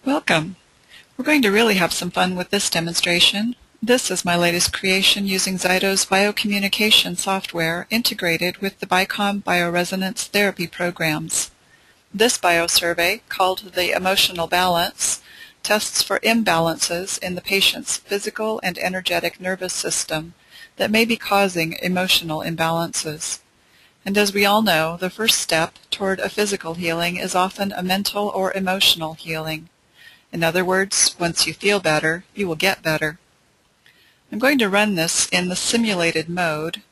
Welcome! We're going to really have some fun with this demonstration. This is my latest creation using Zyto's biocommunication software integrated with the BICOM bioresonance therapy programs. This biosurvey, called the emotional balance, tests for imbalances in the patient's physical and energetic nervous system that may be causing emotional imbalances. And as we all know, the first step toward a physical healing is often a mental or emotional healing. In other words, once you feel better, you will get better. I'm going to run this in the simulated mode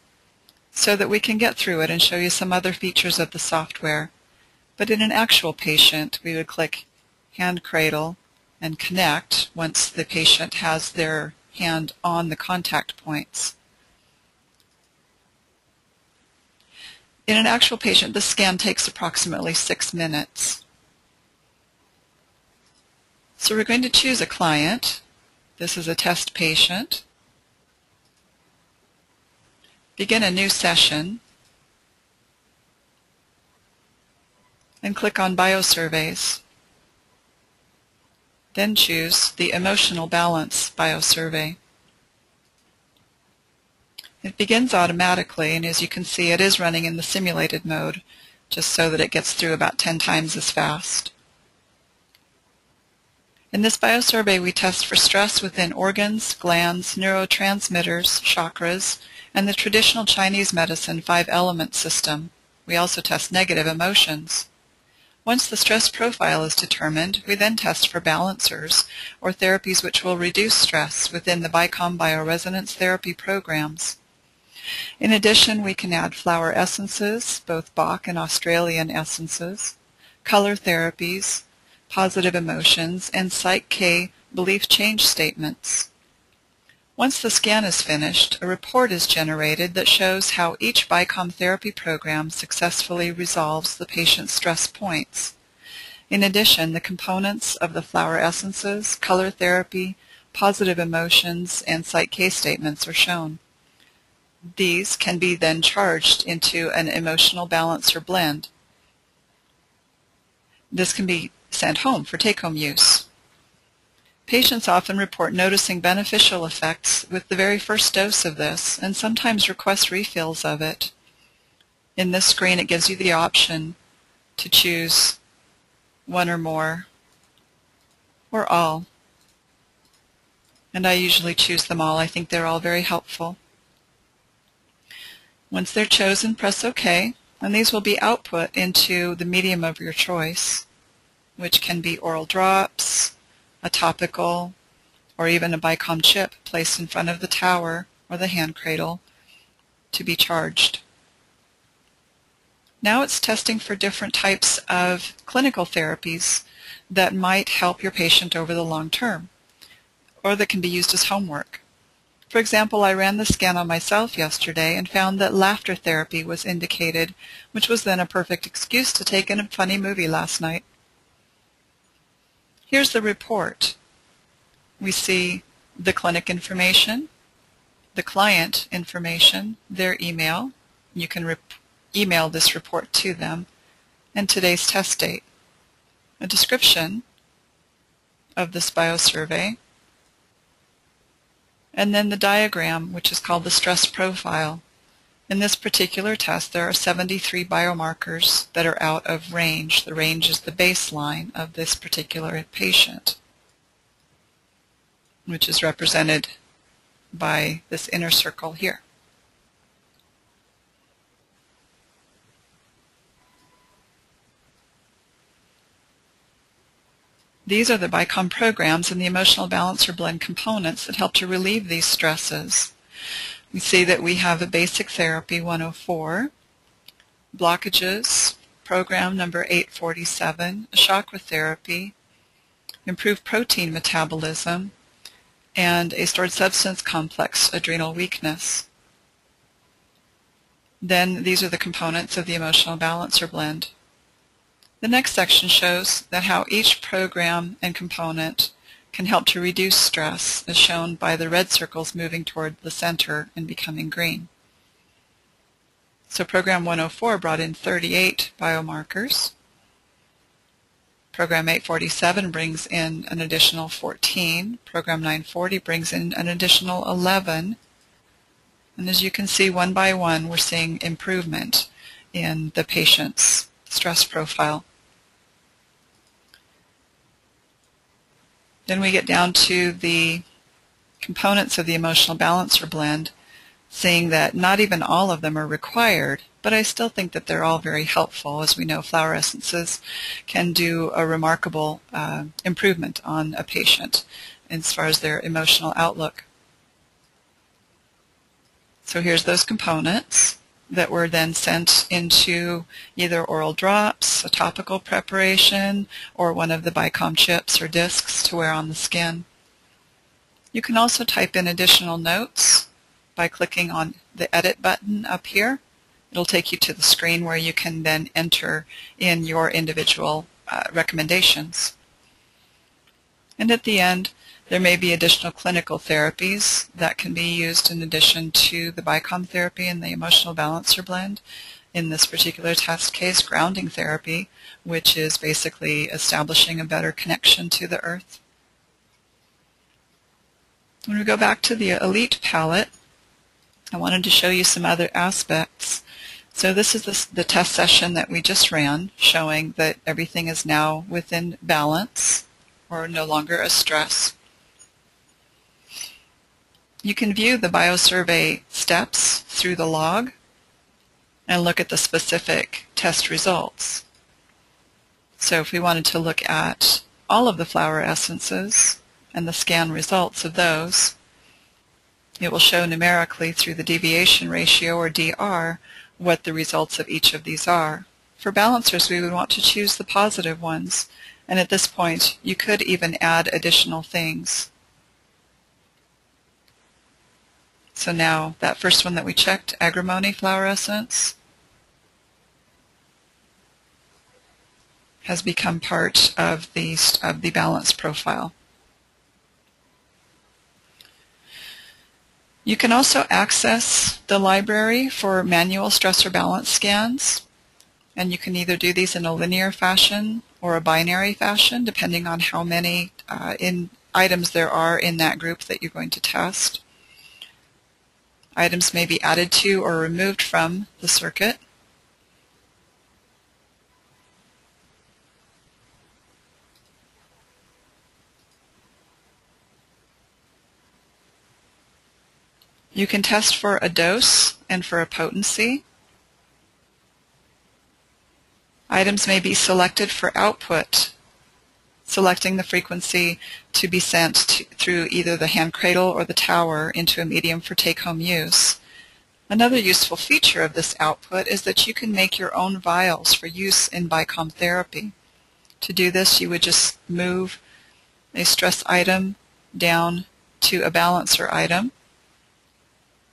so that we can get through it and show you some other features of the software. But in an actual patient, we would click Hand Cradle and Connect once the patient has their hand on the contact points. In an actual patient, the scan takes approximately 6 minutes. So we're going to choose a client. This is a test patient. Begin a new session and click on Biosurveys. Then choose the Emotional Balance Biosurvey. It begins automatically, and as you can see, it is running in the simulated mode, just so that it gets through about 10 times as fast. In this biosurvey, we test for stress within organs, glands, neurotransmitters, chakras, and the traditional Chinese medicine 5-element system. We also test negative emotions. Once the stress profile is determined, we then test for balancers, or therapies which will reduce stress within the BICOM bioresonance therapy programs. In addition, we can add flower essences, both Bach and Australian essences, color therapies, positive emotions, and Psyche-K belief change statements. Once the scan is finished, a report is generated that shows how each BICOM therapy program successfully resolves the patient's stress points. In addition, the components of the flower essences, color therapy, positive emotions, and Psyche-K statements are shown. These can be then charged into an emotional balancer blend. This can be sent home for take-home use. Patients often report noticing beneficial effects with the very first dose of this, and sometimes request refills of it. In this screen, it gives you the option to choose one or more, or all. And I usually choose them all. I think they're all very helpful. Once they're chosen, press OK, and these will be output into the medium of your choice, which can be oral drops, a topical, or even a BICOM chip placed in front of the tower or the hand cradle to be charged. Now it's testing for different types of clinical therapies that might help your patient over the long term, or that can be used as homework. For example, I ran the scan on myself yesterday and found that laughter therapy was indicated, which was then a perfect excuse to take in a funny movie last night. Here's the report. We see the clinic information, the client information, their email. You can email this report to them, and today's test date. A description of this biosurvey, and then the diagram, which is called the stress profile. In this particular test, there are 73 biomarkers that are out of range. The range is the baseline of this particular patient, which is represented by this inner circle here. These are the BICOM programs and the emotional balancer blend components that help to relieve these stresses. We see that we have a basic therapy 104, blockages, program number 847, a chakra therapy, improved protein metabolism, and a stored substance complex adrenal weakness. Then these are the components of the emotional balancer blend. The next section shows that how each program and component can help to reduce stress, as shown by the red circles moving toward the center and becoming green. So program 104 brought in 38 biomarkers. Program 847 brings in an additional 14. Program 940 brings in an additional 11. And as you can see, one by one, we're seeing improvement in the patient's stress profile. Then we get down to the components of the emotional balancer blend, seeing that not even all of them are required, but I still think that they're all very helpful. As we know, flower essences can do a remarkable improvement on a patient as far as their emotional outlook. So here's those components that were then sent into either oral drops, a topical preparation, or one of the BICOM chips or discs to wear on the skin. You can also type in additional notes by clicking on the edit button up here. It'll take you to the screen where you can then enter in your individual recommendations. And at the end, there may be additional clinical therapies that can be used in addition to the BICOM therapy and the emotional balancer blend. In this particular test case, grounding therapy, which is basically establishing a better connection to the earth. When we go back to the Elite palette, I wanted to show you some other aspects. So this is the test session that we just ran, showing that everything is now within balance or no longer a stress. You can view the Biosurvey steps through the log and look at the specific test results. So if we wanted to look at all of the flower essences and the scan results of those, it will show numerically through the deviation ratio, or DR, what the results of each of these are. For balancers, we would want to choose the positive ones, and at this point, you could even add additional things. So now, that first one that we checked, agrimony flower essence, has become part of the balance profile. You can also access the library for manual stress or balance scans, and you can either do these in a linear fashion or a binary fashion, depending on how many items there are in that group that you're going to test. Items may be added to or removed from the circuit. You can test for a dose and for a potency. Items may be selected for output, selecting the frequency to be sent through either the hand cradle or the tower into a medium for take-home use. Another useful feature of this output is that you can make your own vials for use in BICOM therapy. To do this, you would just move a stress item down to a balancer item,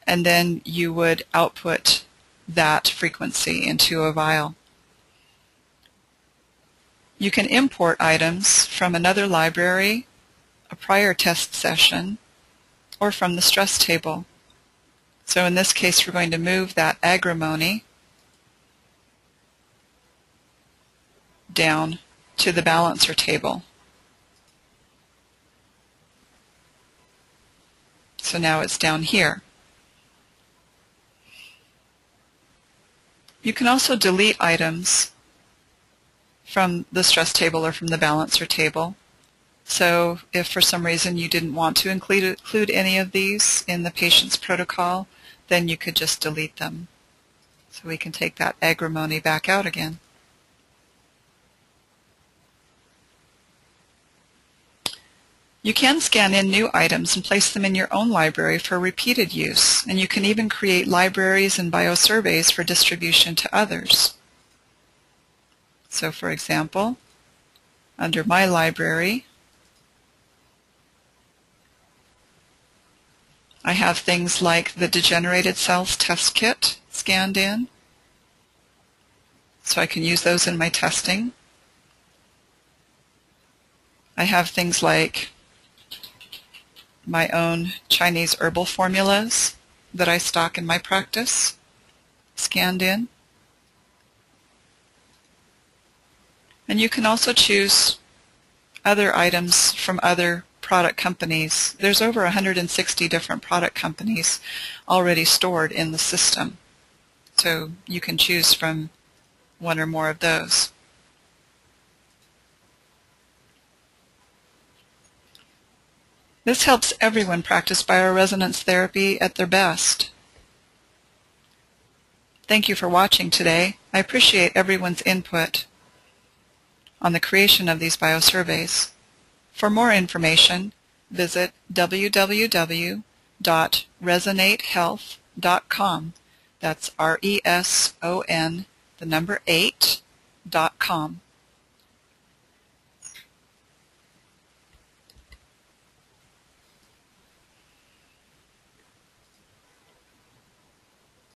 and then you would output that frequency into a vial. You can import items from another library, a prior test session, or from the stress table. So in this case, we're going to move that agrimony down to the balancer table. So now it's down here. You can also delete items from the stress table or from the balancer table. So if for some reason you didn't want to include any of these in the patient's protocol, then you could just delete them. So we can take that agrimony back out again. You can scan in new items and place them in your own library for repeated use, and you can even create libraries and biosurveys for distribution to others. So for example, under my library, I have things like the degenerated cells test kit scanned in, so I can use those in my testing. I have things like my own Chinese herbal formulas that I stock in my practice scanned in. And you can also choose other items from other product companies. There's over 160 different product companies already stored in the system, so you can choose from one or more of those. This helps everyone practice bioresonance therapy at their best. Thank you for watching today. I appreciate everyone's input on the creation of these biosurveys. For more information, visit www.resonatehealth.com. That's RESON, the number 8.com.